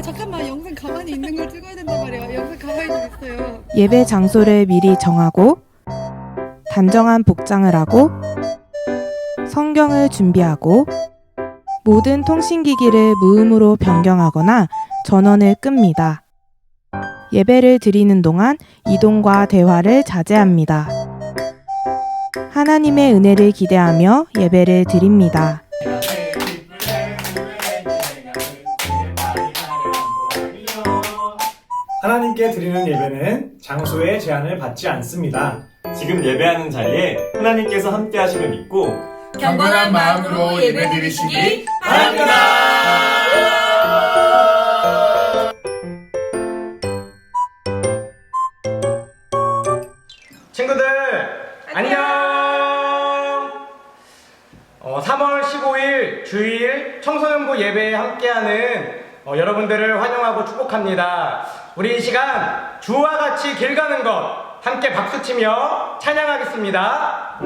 잠깐만, 영상 가만히 있는 걸 찍어야 된단 말이야. 영상 가만히 좀 있어요. 예배 장소를 미리 정하고 단정한 복장을 하고 성경을 준비하고 모든 통신기기를 무음으로 변경하거나 전원을 끕니다. 예배를 드리는 동안 이동과 대화를 자제합니다. 하나님의 은혜를 기대하며 예배를 드립니다. 하나님께 드리는 예배는 장소의 제한을 받지 않습니다. 지금 예배하는 자리에 하나님께서 함께 하심을 믿고 경건한 마음으로 예배드리시기 바랍니다. 친구들 안녕. 3월 15일 주일 청소년부 예배에 함께하는 여러분들을 환영하고 축복합니다. 우리 이 시간 주와 같이 길 가는 것 함께 박수치며 찬양하겠습니다.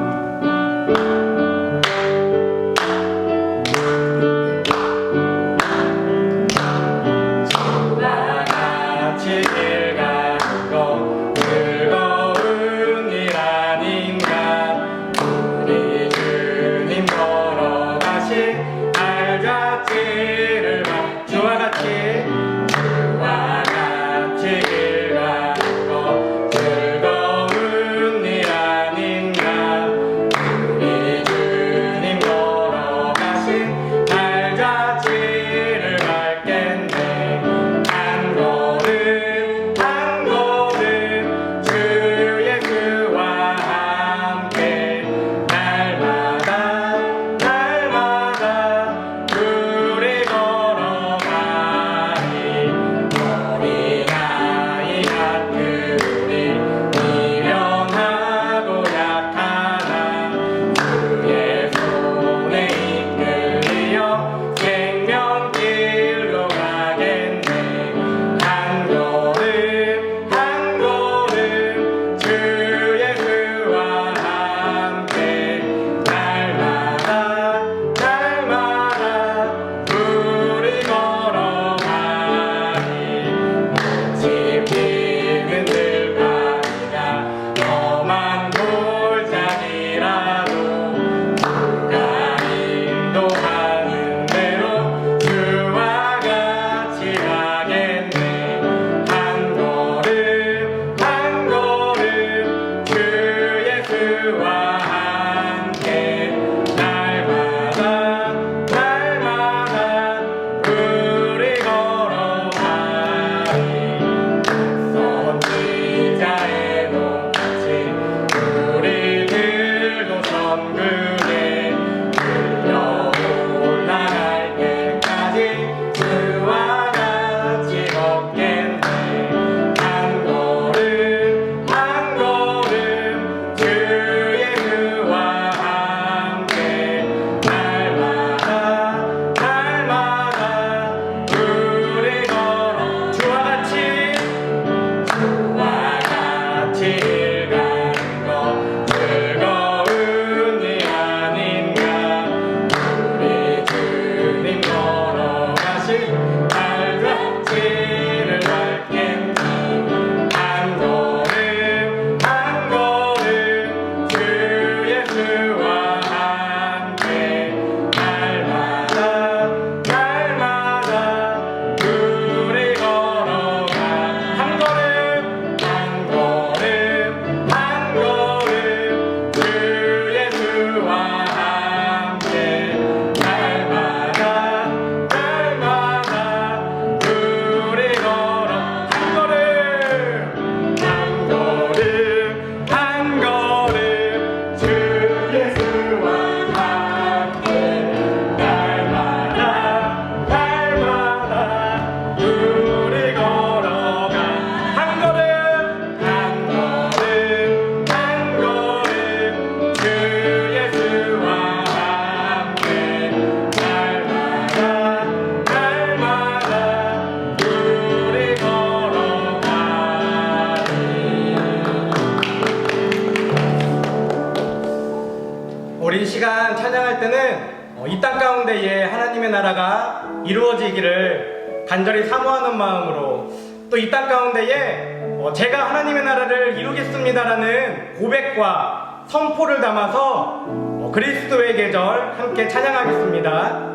우리 이 시간 찬양할 때는 이 땅 가운데에 하나님의 나라가 이루어지기를 간절히 사모하는 마음으로 또 이 땅 가운데에 제가 하나님의 나라를 이루겠습니다라는 고백과 선포를 담아서 그리스도의 계절 함께 찬양하겠습니다.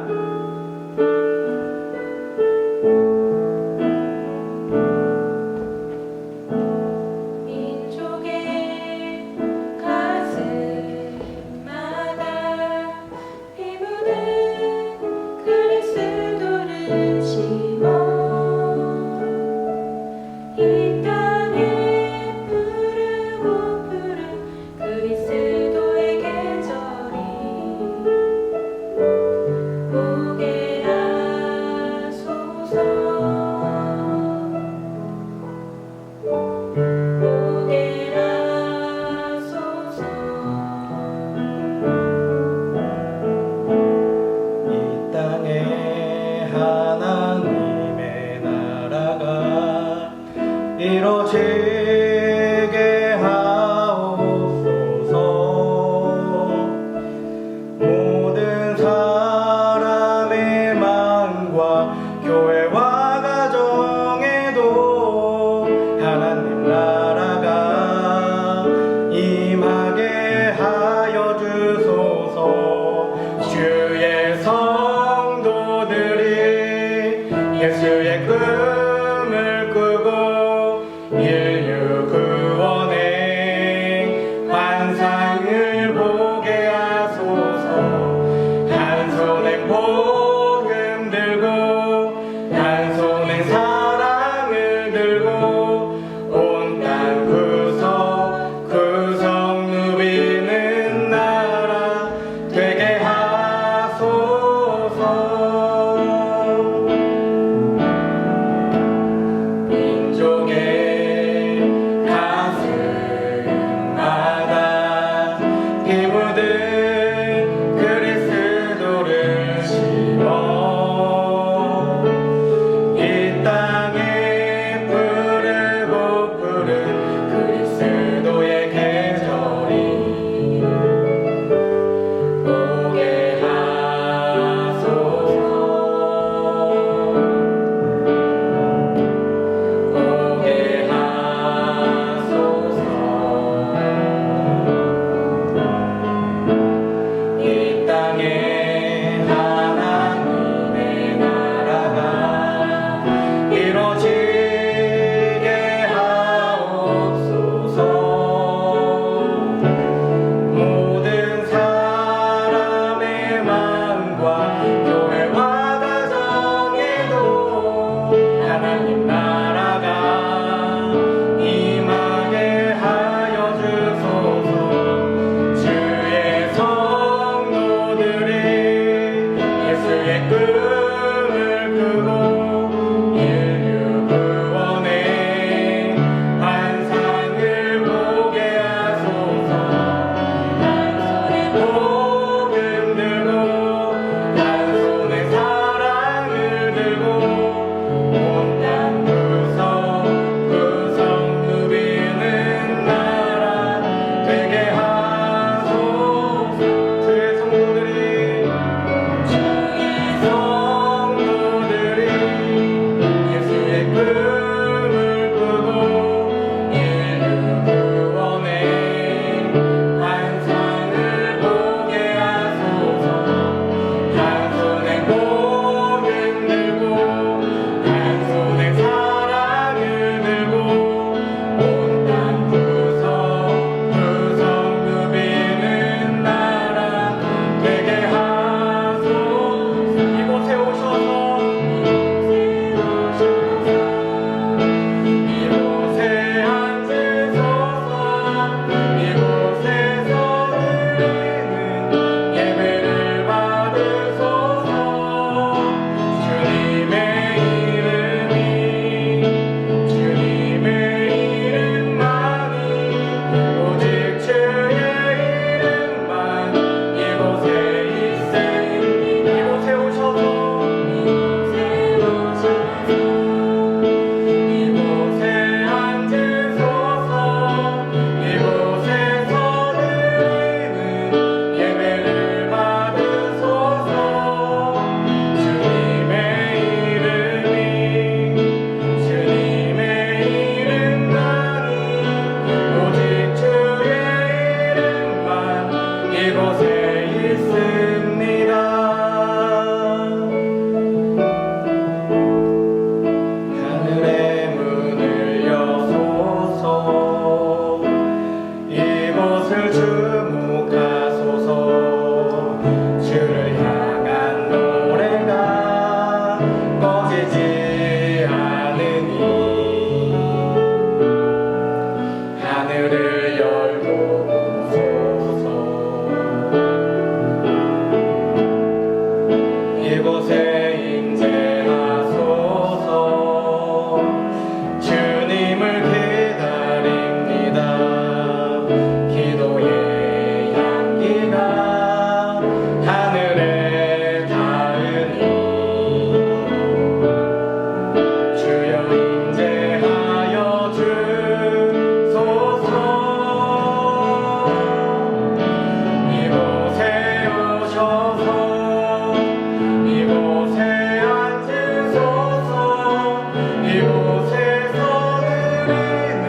이루어지게 하옵소서. 모든 사람의 마음과 교회와 가정에도 하나님 나라가 임하게 하여 주소서. 주의 성도들이 예수의 꿈을 꾸고 인류 구원의 환상을 보게 하소서. 한 손에 복음 들고 한 손에 사랑을 들고 온 땅 구석 누비는 나라 되게 하소서. 꺼지지 않으니 하늘을 열고 보소서. 이곳에 임재하소서. 주님을 기다립니다. 기도의 향기가 하늘에 닿으니 주여 임재하여 주소서. 이곳에 오셔서 이곳에 앉으소서. 이곳에서 드리는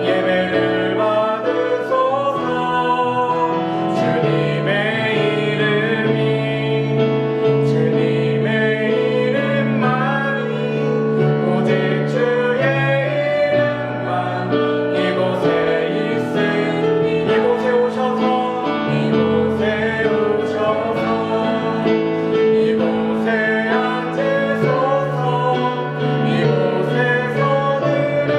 예배를 받으소서. 주님의 이름만이 오직 주의 이름만 이곳에 있으니 이곳에 오셔서 이곳에 앉으소서. 이곳에서 드리는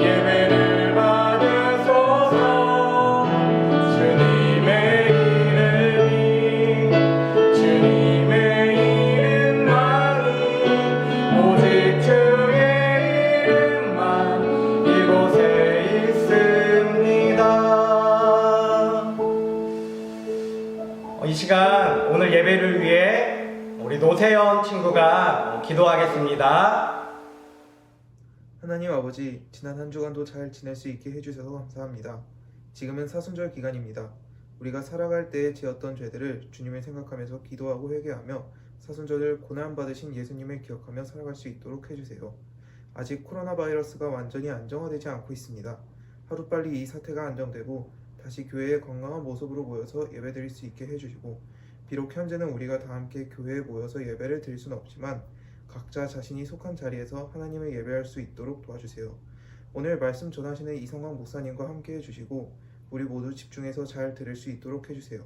예배를 받으소서. 주님의 이름만이 오직 주의 이름만 이곳에 있습니다. 이 시간 오늘 예배를 위해 우리 노세연 친구가 기도하겠습니다. 하나님 아버지, 지난 한 주간도 잘 지낼 수 있게 해주셔서 감사합니다. 지금은 사순절 기간입니다. 우리가 살아갈 때에 지었던 죄들을 주님을 생각하면서 기도하고 회개하며 사순절을 고난받으신 예수님을 기억하며 살아갈 수 있도록 해주세요. 아직 코로나 바이러스가 완전히 안정화되지 않고 있습니다. 하루빨리 이 사태가 안정되고 다시 교회에 건강한 모습으로 모여서 예배드릴 수 있게 해주시고, 비록 현재는 우리가 다 함께 교회에 모여서 예배를 드릴 수는 없지만 각자 자신이 속한 자리에서 하나님을 예배할 수 있도록 도와주세요. 오늘 말씀 전하시는 이성광 목사님과 함께 해주시고 우리 모두 집중해서 잘 들을 수 있도록 해주세요.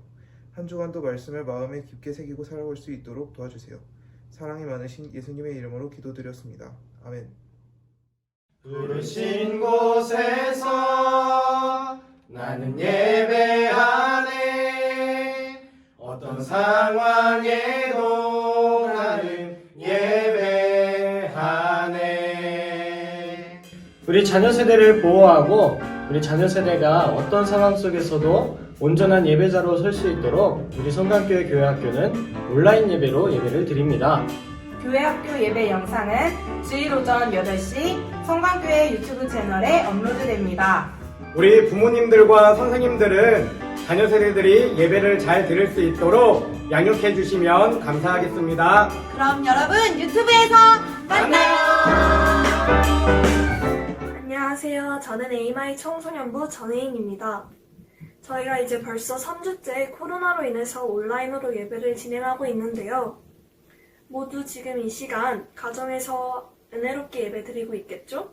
한 주간도 말씀을 마음에 깊게 새기고 살아갈 수 있도록 도와주세요. 사랑이 많으신 예수님의 이름으로 기도드렸습니다. 아멘. 부르신 곳에서 나는 예배하네. 어떤 상황에도 나는 예배하네. 우리 자녀 세대를 보호하고 우리 자녀 세대가 어떤 상황 속에서도 온전한 예배자로 설 수 있도록 우리 성강교회 교회학교는 온라인 예배로 예배를 드립니다. 교회학교 예배 영상은 주일 오전 8시 성광교회 유튜브 채널에 업로드됩니다. 우리 부모님들과 선생님들은 자녀 세대들이 예배를 잘 들을 수 있도록 양육해 주시면 감사하겠습니다. 그럼 여러분 유튜브에서 만나요. 안녕하세요. 저는 에이마이 청소년부 전혜인입니다. 저희가 이제 벌써 3주째 코로나로 인해서 온라인으로 예배를 진행하고 있는데요. 모두 지금 이 시간 가정에서 은혜롭게 예배드리고 있겠죠?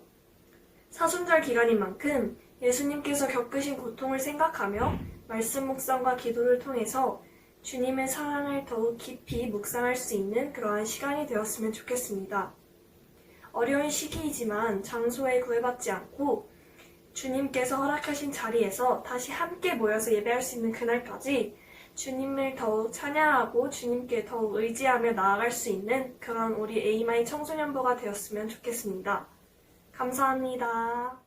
사순절 기간인 만큼 예수님께서 겪으신 고통을 생각하며 말씀 묵상과 기도를 통해서 주님의 사랑을 더욱 깊이 묵상할 수 있는 그러한 시간이 되었으면 좋겠습니다. 어려운 시기이지만 장소에 구애받지 않고 주님께서 허락하신 자리에서 다시 함께 모여서 예배할 수 있는 그날까지 주님을 더욱 찬양하고 주님께 더욱 의지하며 나아갈 수 있는 그런 우리 에이마이 청소년부가 되었으면 좋겠습니다. 감사합니다.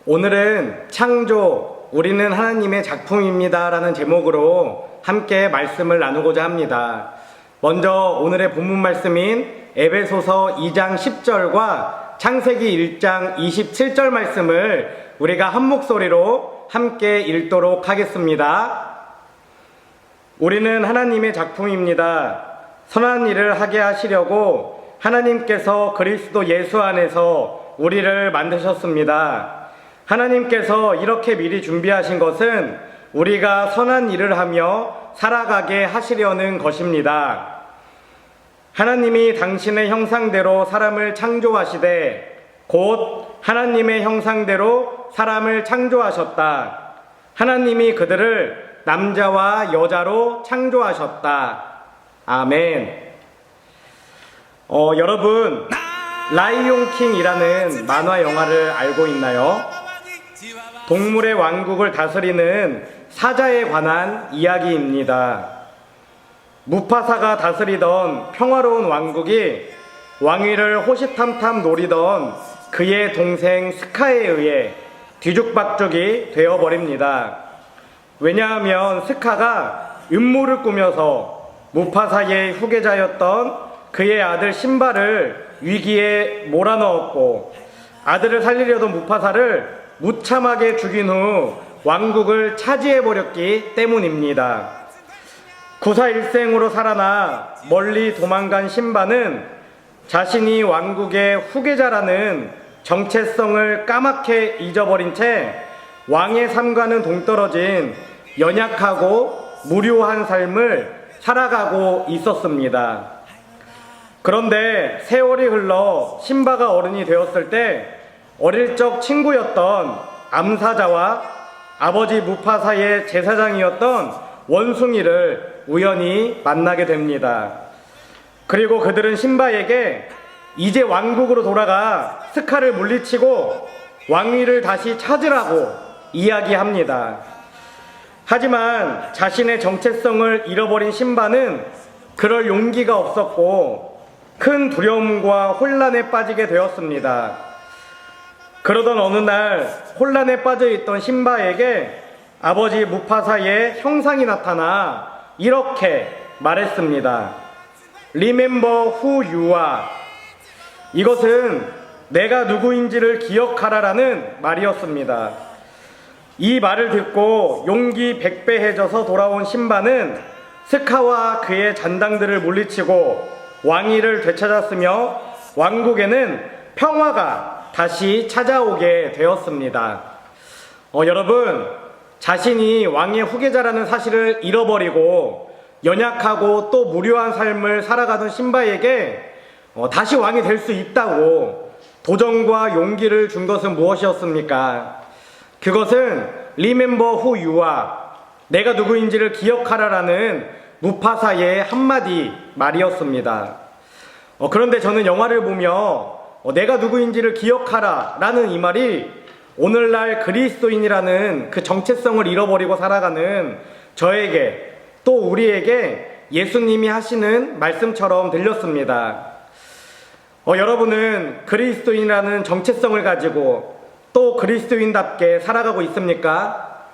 오늘은 창조, 우리는 하나님의 작품입니다 라는 제목으로 함께 말씀을 나누고자 합니다. 먼저 오늘의 본문 말씀인 에베소서 2장 10절과 창세기 1장 27절 말씀을 우리가 한 목소리로 함께 읽도록 하겠습니다. 우리는 하나님의 작품입니다. 선한 일을 하게 하시려고 하나님께서 그리스도 예수 안에서 우리를 만드셨습니다. 하나님께서 이렇게 미리 준비하신 것은 우리가 선한 일을 하며 살아가게 하시려는 것입니다. 하나님이 당신의 형상대로 사람을 창조하시되 곧 하나님의 형상대로 사람을 창조하셨다. 하나님이 그들을 남자와 여자로 창조하셨다. 아멘. 여러분, 라이온 킹이라는 만화 영화를 알고 있나요? 동물의 왕국을 다스리는 사자에 관한 이야기입니다. 무파사가 다스리던 평화로운 왕국이 왕위를 호시탐탐 노리던 그의 동생 스카에 의해 뒤죽박죽이 되어버립니다. 왜냐하면 스카가 음모를 꾸며서 무파사의 후계자였던 그의 아들 신바를 위기에 몰아넣었고 아들을 살리려던 무파사를 무참하게 죽인 후 왕국을 차지해버렸기 때문입니다. 구사일생으로 살아나 멀리 도망간 신바는 자신이 왕국의 후계자라는 정체성을 까맣게 잊어버린 채 왕의 삶과는 동떨어진 연약하고 무료한 삶을 살아가고 있었습니다. 그런데 세월이 흘러 신바가 어른이 되었을 때 어릴 적 친구였던 암사자와 아버지 무파사의 제사장이었던 원숭이를 우연히 만나게 됩니다. 그리고 그들은 신바에게 이제 왕국으로 돌아가 스카를 물리치고 왕위를 다시 찾으라고 이야기합니다. 하지만 자신의 정체성을 잃어버린 신바는 그럴 용기가 없었고 큰 두려움과 혼란에 빠지게 되었습니다. 그러던 어느 날 혼란에 빠져있던 신바에게 아버지 무파사의 형상이 나타나 이렇게 말했습니다. Remember who you are. 이것은 내가 누구인지를 기억하라라는 말이었습니다. 이 말을 듣고 용기 100배해져서 돌아온 신바는 스카와 그의 잔당들을 물리치고 왕위를 되찾았으며 왕국에는 평화가 다시 찾아오게 되었습니다. 여러분, 자신이 왕의 후계자라는 사실을 잃어버리고 연약하고 또 무료한 삶을 살아가던 신바에게 다시 왕이 될 수 있다고 도전과 용기를 준 것은 무엇이었습니까? 그것은 Remember who you are. 내가 누구인지를 기억하라라는 무파사의 한마디 말이었습니다. 그런데 저는 영화를 보며 내가 누구인지를 기억하라 라는 이 말이 오늘날 그리스도인이라는 그 정체성을 잃어버리고 살아가는 저에게 또 우리에게 예수님이 하시는 말씀처럼 들렸습니다. 여러분은 그리스도인이라는 정체성을 가지고 또 그리스도인답게 살아가고 있습니까?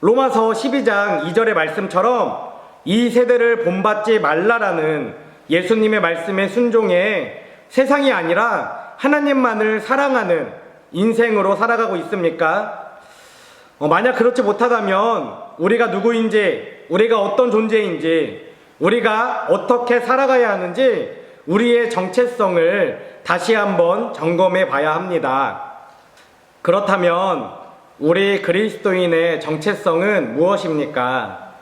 로마서 12장 2절의 말씀처럼 이 세대를 본받지 말라라는 예수님의 말씀에 순종해 세상이 아니라 하나님만을 사랑하는 인생으로 살아가고 있습니까? 만약 그렇지 못하다면 우리가 누구인지, 우리가 어떤 존재인지, 우리가 어떻게 살아가야 하는지 우리의 정체성을 다시 한번 점검해 봐야 합니다. 그렇다면 우리 그리스도인의 정체성은 무엇입니까?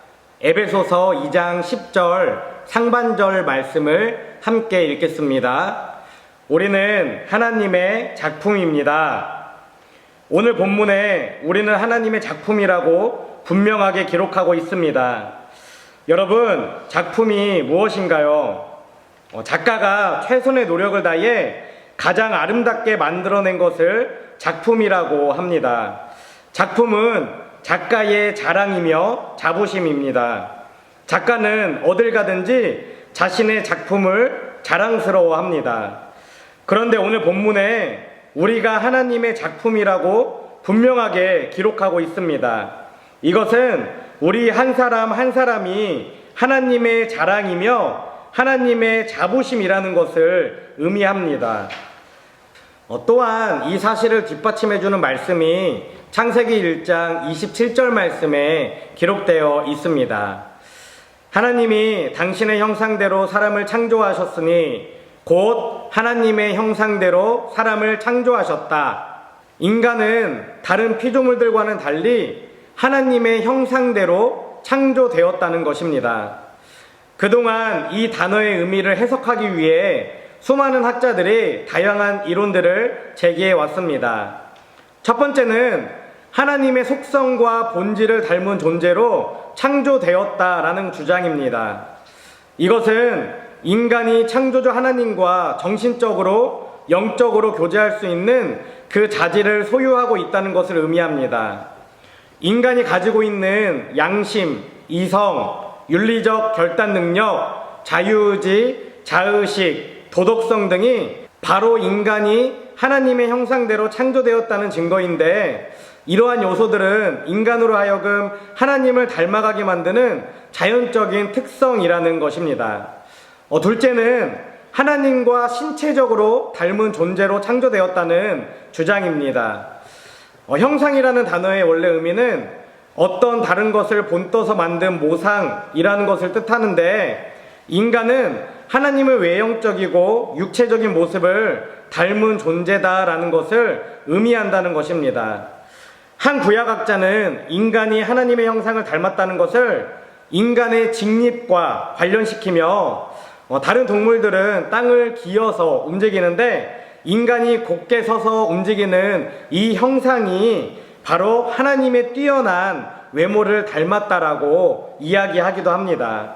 에베소서 2장 10절 상반절 말씀을 함께 읽겠습니다. 우리는 하나님의 작품입니다. 오늘 본문에 우리는 하나님의 작품이라고 분명하게 기록하고 있습니다. 여러분, 작품이 무엇인가요? 작가가 최선의 노력을 다해 가장 아름답게 만들어낸 것을 작품이라고 합니다. 작품은 작가의 자랑이며 자부심입니다. 작가는 어딜 가든지 자신의 작품을 자랑스러워합니다. 그런데 오늘 본문에 우리가 하나님의 작품이라고 분명하게 기록하고 있습니다. 이것은 우리 한 사람 한 사람이 하나님의 자랑이며 하나님의 자부심이라는 것을 의미합니다. 또한 이 사실을 뒷받침해주는 말씀이 창세기 1장 27절 말씀에 기록되어 있습니다. 하나님이 당신의 형상대로 사람을 창조하셨으니 곧 하나님의 형상대로 사람을 창조하셨다. 인간은 다른 피조물들과는 달리 하나님의 형상대로 창조되었다는 것입니다. 그동안 이 단어의 의미를 해석하기 위해 수많은 학자들이 다양한 이론들을 제기해 왔습니다. 첫 번째는 하나님의 속성과 본질을 닮은 존재로 창조되었다라는 주장입니다. 이것은 인간이 창조주 하나님과 정신적으로, 영적으로 교제할 수 있는 그 자질을 소유하고 있다는 것을 의미합니다. 인간이 가지고 있는 양심, 이성, 윤리적 결단 능력, 자유의지, 자의식, 도덕성 등이 바로 인간이 하나님의 형상대로 창조되었다는 증거인데, 이러한 요소들은 인간으로 하여금 하나님을 닮아가게 만드는 자연적인 특성이라는 것입니다. 둘째는 하나님과 신체적으로 닮은 존재로 창조되었다는 주장입니다. 형상이라는 단어의 원래 의미는 어떤 다른 것을 본떠서 만든 모상이라는 것을 뜻하는데, 인간은 하나님의 외형적이고 육체적인 모습을 닮은 존재다라는 것을 의미한다는 것입니다. 한 구약학자는 인간이 하나님의 형상을 닮았다는 것을 인간의 직립과 관련시키며 다른 동물들은 땅을 기어서 움직이는데 인간이 곧게 서서 움직이는 이 형상이 바로 하나님의 뛰어난 외모를 닮았다라고 이야기하기도 합니다.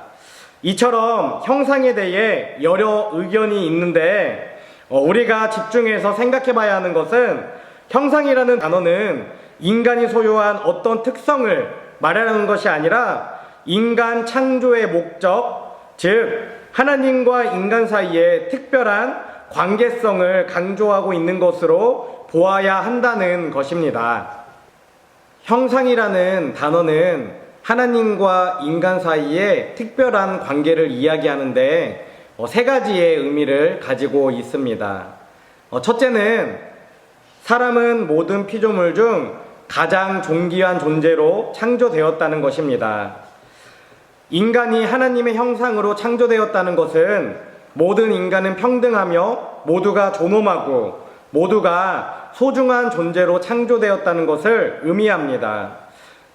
이처럼 형상에 대해 여러 의견이 있는데 우리가 집중해서 생각해 봐야 하는 것은 형상이라는 단어는 인간이 소유한 어떤 특성을 말하는 것이 아니라 인간 창조의 목적, 즉 하나님과 인간 사이에 특별한 관계성을 강조하고 있는 것으로 보아야 한다는 것입니다. 형상이라는 단어는 하나님과 인간 사이에 특별한 관계를 이야기하는데 세 가지의 의미를 가지고 있습니다. 첫째는 사람은 모든 피조물 중 가장 존귀한 존재로 창조되었다는 것입니다. 인간이 하나님의 형상으로 창조되었다는 것은 모든 인간은 평등하며 모두가 존엄하고 모두가 소중한 존재로 창조되었다는 것을 의미합니다.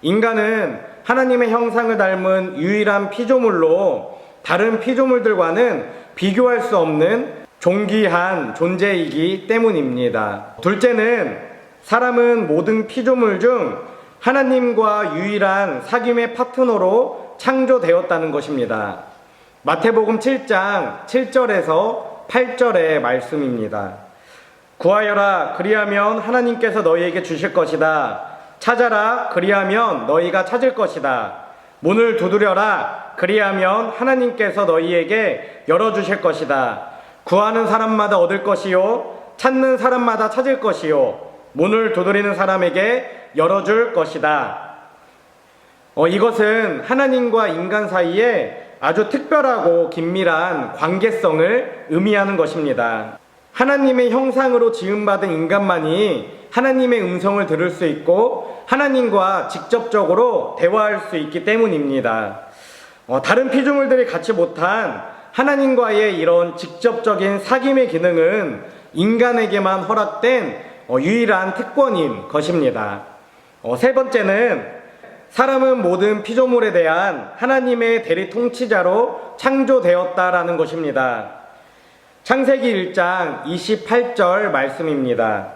인간은 하나님의 형상을 닮은 유일한 피조물로 다른 피조물들과는 비교할 수 없는 존귀한 존재이기 때문입니다. 둘째는 사람은 모든 피조물 중 하나님과 유일한 사귐의 파트너로 창조되었다는 것입니다. 마태복음 7장 7절에서 8절의 말씀입니다. 구하여라, 그리하면 하나님께서 너희에게 주실 것이다. 찾아라, 그리하면 너희가 찾을 것이다. 문을 두드려라, 그리하면 하나님께서 너희에게 열어주실 것이다. 구하는 사람마다 얻을 것이요, 찾는 사람마다 찾을 것이요, 문을 두드리는 사람에게 열어줄 것이다. 이것은 하나님과 인간 사이에 아주 특별하고 긴밀한 관계성을 의미하는 것입니다. 하나님의 형상으로 지음받은 인간만이 하나님의 음성을 들을 수 있고 하나님과 직접적으로 대화할 수 있기 때문입니다. 다른 피조물들이 갖지 못한 하나님과의 이런 직접적인 사귐의 기능은 인간에게만 허락된 유일한 특권인 것입니다. 세 번째는 사람은 모든 피조물에 대한 하나님의 대리 통치자로 창조되었다라는 것입니다. 창세기 1장 28절 말씀입니다.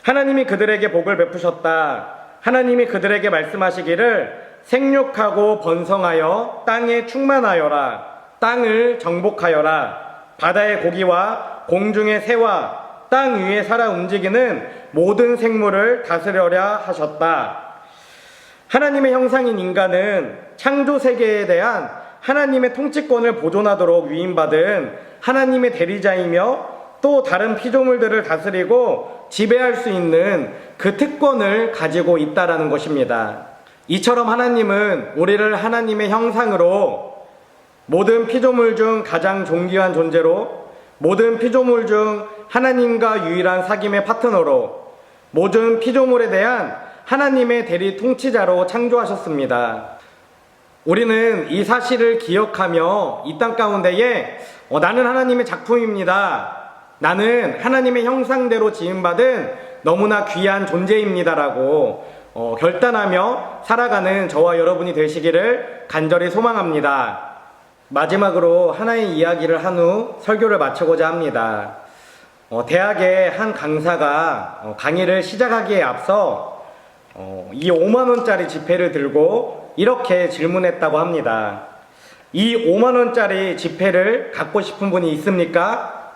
하나님이 그들에게 복을 베푸셨다. 하나님이 그들에게 말씀하시기를 생육하고 번성하여 땅에 충만하여라. 땅을 정복하여라. 바다의 고기와 공중의 새와 땅 위에 살아 움직이는 모든 생물을 다스려야 하셨다. 하나님의 형상인 인간은 창조 세계에 대한 하나님의 통치권을 보존하도록 위임받은 하나님의 대리자이며 또 다른 피조물들을 다스리고 지배할 수 있는 그 특권을 가지고 있다라는 것입니다. 이처럼 하나님은 우리를 하나님의 형상으로 모든 피조물 중 가장 존귀한 존재로, 모든 피조물 중 하나님과 유일한 사귐의 파트너로, 모든 피조물에 대한 하나님의 대리 통치자로 창조하셨습니다. 우리는 이 사실을 기억하며 이 땅 가운데에 나는 하나님의 작품입니다. 나는 하나님의 형상대로 지음받은 너무나 귀한 존재입니다라고 결단하며 살아가는 저와 여러분이 되시기를 간절히 소망합니다. 마지막으로 하나의 이야기를 한 후 설교를 마치고자 합니다. 대학의 한 강사가 강의를 시작하기에 앞서 이 5만원짜리 지폐를 들고 이렇게 질문했다고 합니다. 이 5만원짜리 지폐를 갖고 싶은 분이 있습니까?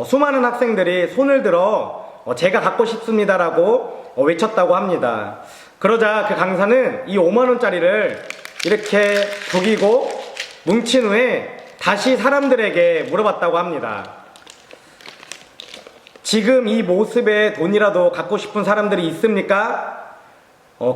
수많은 학생들이 손을 들어 제가 갖고 싶습니다라고 외쳤다고 합니다. 그러자 그 강사는 이 5만원짜리를 이렇게 구기고 뭉친 후에 다시 사람들에게 물어봤다고 합니다. 지금 이 모습에 돈이라도 갖고 싶은 사람들이 있습니까?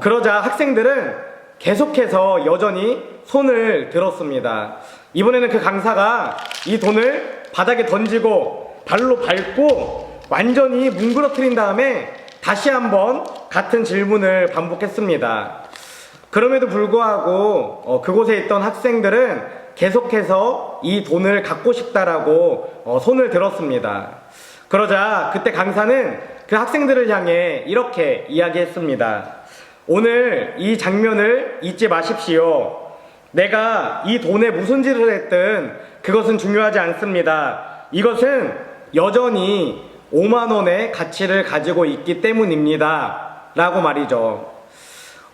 그러자 학생들은 계속해서 여전히 손을 들었습니다. 이번에는 그 강사가 이 돈을 바닥에 던지고 발로 밟고 완전히 뭉그러뜨린 다음에 다시 한번 같은 질문을 반복했습니다. 그럼에도 불구하고 그곳에 있던 학생들은 계속해서 이 돈을 갖고 싶다라고 손을 들었습니다. 그러자 그때 강사는 그 학생들을 향해 이렇게 이야기했습니다. 오늘 이 장면을 잊지 마십시오. 내가 이 돈에 무슨 짓을 했든 그것은 중요하지 않습니다. 이것은 여전히 5만원의 가치를 가지고 있기 때문입니다. 라고 말이죠.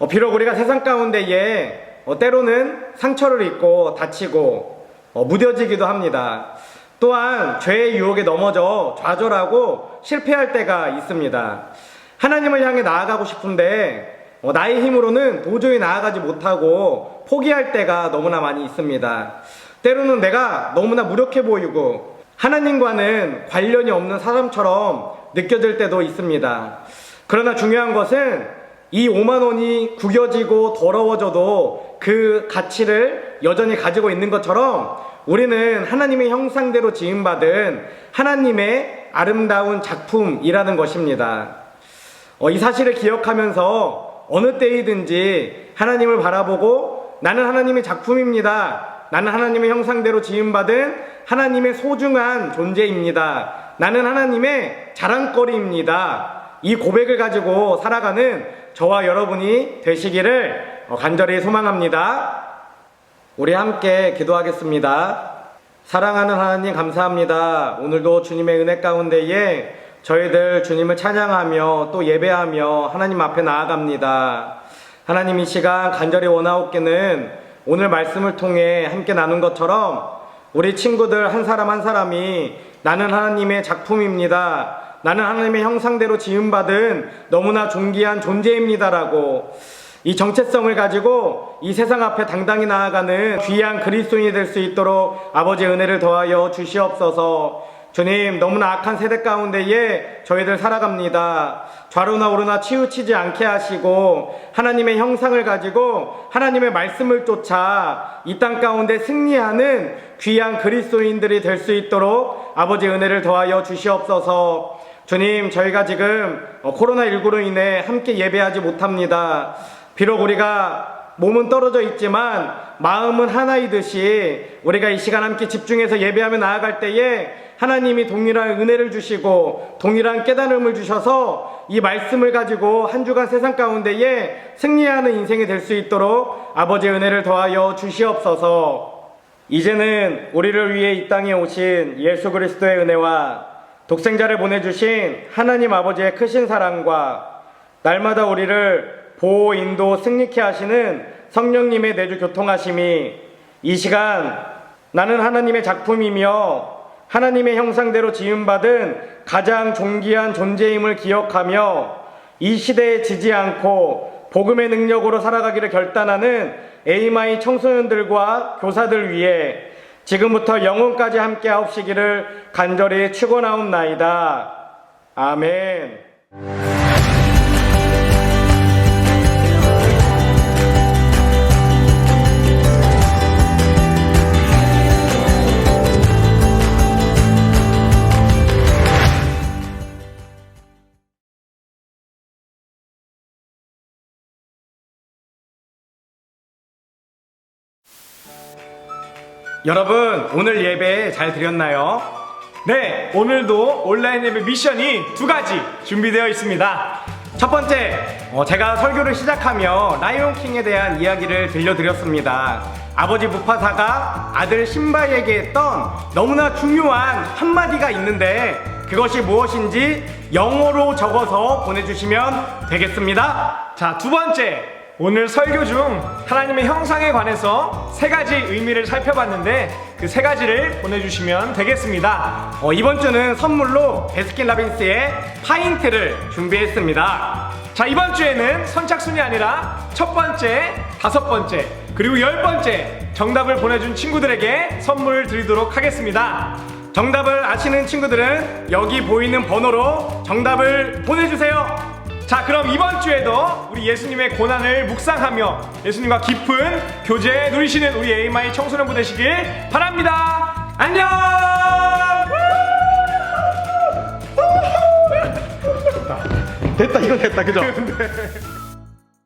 비록 우리가 세상 가운데에 때로는 상처를 입고 다치고 무뎌지기도 합니다. 또한 죄의 유혹에 넘어져 좌절하고 실패할 때가 있습니다. 하나님을 향해 나아가고 싶은데 나의 힘으로는 도저히 나아가지 못하고 포기할 때가 너무나 많이 있습니다. 때로는 내가 너무나 무력해 보이고 하나님과는 관련이 없는 사람처럼 느껴질 때도 있습니다. 그러나 중요한 것은 이 5만원이 구겨지고 더러워져도 그 가치를 여전히 가지고 있는 것처럼 우리는 하나님의 형상대로 지음받은 하나님의 아름다운 작품이라는 것입니다. 이 사실을 기억하면서 어느 때이든지 하나님을 바라보고 나는 하나님의 작품입니다. 나는 하나님의 형상대로 지음받은 하나님의 소중한 존재입니다. 나는 하나님의 자랑거리입니다. 이 고백을 가지고 살아가는 저와 여러분이 되시기를 간절히 소망합니다. 우리 함께 기도하겠습니다. 사랑하는 하나님 감사합니다. 오늘도 주님의 은혜 가운데에 저희들 주님을 찬양하며 또 예배하며 하나님 앞에 나아갑니다. 하나님 이 시간 간절히 원하옵기는 오늘 말씀을 통해 함께 나눈 것처럼 우리 친구들 한 사람 한 사람이 나는 하나님의 작품입니다. 나는 하나님의 형상대로 지음받은 너무나 존귀한 존재입니다라고 이 정체성을 가지고 이 세상 앞에 당당히 나아가는 귀한 그리스도인이 될 수 있도록 아버지의 은혜를 더하여 주시옵소서. 주님, 너무나 악한 세대 가운데에 저희들 살아갑니다. 좌로나 우로나 치우치지 않게 하시고 하나님의 형상을 가지고 하나님의 말씀을 쫓아 이 땅 가운데 승리하는 귀한 그리스도인들이 될 수 있도록 아버지의 은혜를 더하여 주시옵소서. 주님, 저희가 지금 코로나19로 인해 함께 예배하지 못합니다. 비록 우리가 몸은 떨어져 있지만 마음은 하나이듯이 우리가 이 시간 함께 집중해서 예배하며 나아갈 때에 하나님이 동일한 은혜를 주시고 동일한 깨달음을 주셔서 이 말씀을 가지고 한 주간 세상 가운데에 승리하는 인생이 될 수 있도록 아버지의 은혜를 더하여 주시옵소서. 이제는 우리를 위해 이 땅에 오신 예수 그리스도의 은혜와 독생자를 보내주신 하나님 아버지의 크신 사랑과 날마다 우리를 보호, 인도, 승리케 하시는 성령님의 내주 교통하심이 이 시간 나는 하나님의 작품이며 하나님의 형상대로 지음받은 가장 존귀한 존재임을 기억하며 이 시대에 지지 않고 복음의 능력으로 살아가기를 결단하는 에이마이 청소년들과 교사들 위해 지금부터 영혼까지 함께 하옵시기를 간절히 축원하옵나이다. 아멘. 여러분, 오늘 예배 잘 드렸나요? 네, 오늘도 온라인 예배 미션이 2가지 준비되어 있습니다. 첫 번째, 제가 설교를 시작하며 라이온킹에 대한 이야기를 들려드렸습니다. 아버지 무파사가 아들 심바에게 했던 너무나 중요한 한마디가 있는데 그것이 무엇인지 영어로 적어서 보내주시면 되겠습니다. 자, 2번째, 오늘 설교 중 하나님의 형상에 관해서 3가지 의미를 살펴봤는데 그 3가지를 보내주시면 되겠습니다. 이번 주는 선물로 베스킨라빈스의 파인트를 준비했습니다. 자, 이번 주에는 선착순이 아니라 첫 번째, 5번째, 그리고 10번째 정답을 보내준 친구들에게 선물을 드리도록 하겠습니다. 정답을 아시는 친구들은 여기 보이는 번호로 정답을 보내주세요. 자, 그럼 이번 주에도 우리 예수님의 고난을 묵상하며 예수님과 깊은 교제 누리시는 우리 AMI 청소년부 되시길 바랍니다. 안녕! 됐다, 이건 됐다, 그죠?